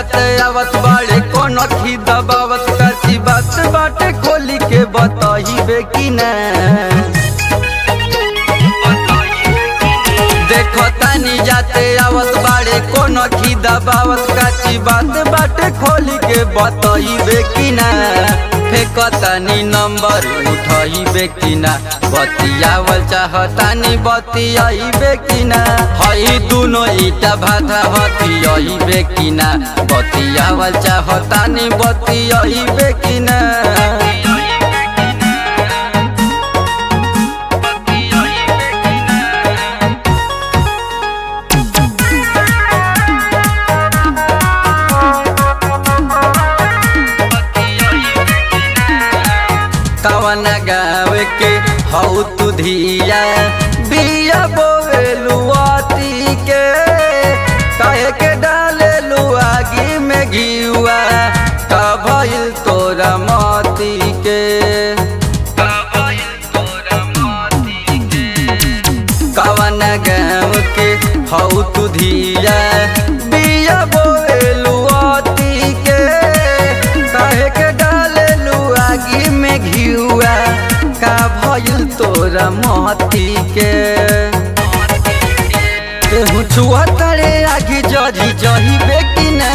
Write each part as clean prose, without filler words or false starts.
जाते आवत बाड़े कोनो खी दबावत करती बात बाटे खोली के बताइबे कि ना। देखो तानी जाते आवत बाड़े कोनो खी दबावत करती बात बाटे खोली के बताइबे कि ना। फेकतानी नंबर उठाइबे कि ना, बतियावल चाहतानी बतियाइबे कि ना। हई दुनो ईटा भाता हथियाइबे कि ना, बतियावल चाहतानी बतियाइबे कि ना। कवना गाँव के हऊ तू धिया बिया बोलुआती के, कहे के डाले लुआगी में घियुआ का भइल तोरा मोती के। कवना गाँव के हऊ तू धिया बिया बोलुआती के, कहे के डाले लुआगी में घियुआ का भइल तोरा मोती के। तेहू छुआ तड़े आगे जजी जहिबे कि ना,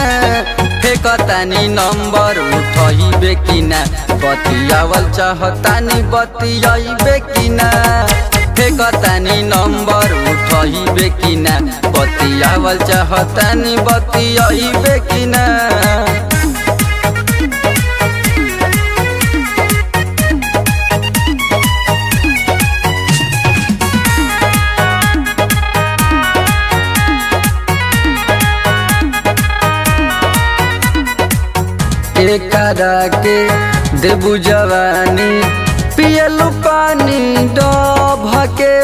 फेकतानी नंबर उठाइबे कि ना, बतियावल चाहतानी बतियाइबे कि ना। फेकतानी नंबर उठाइबे कि ना, बतियावल चाहतानी बतियाइबे कि ना। एकरा के देबू जवानी पियलू पानी डभ के,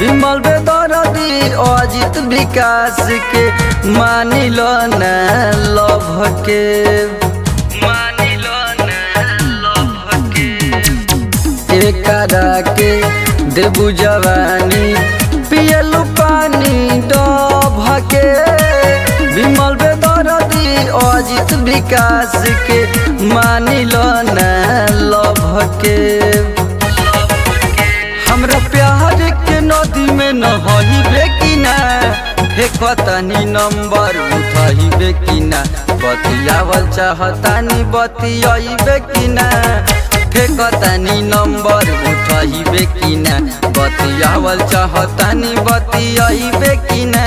विमल बेदर्दी अजित विकास के मानिल ना लभ के। एकरा के देबू जवानी पियलू पानी डभ के, विमल बेदर्दी अजित विकास के मानिल ना लभ के। हमरा प्यार के नदी में नहाइबे कि ना, फेकतानी नंबर उठाइबे कि ना, बतियावल चाहतानी बतियाइबे कि ना। फेकतानी नंबर उठाइबे कि ना, बतियावल चाहतानी बतियाइबे कि ना।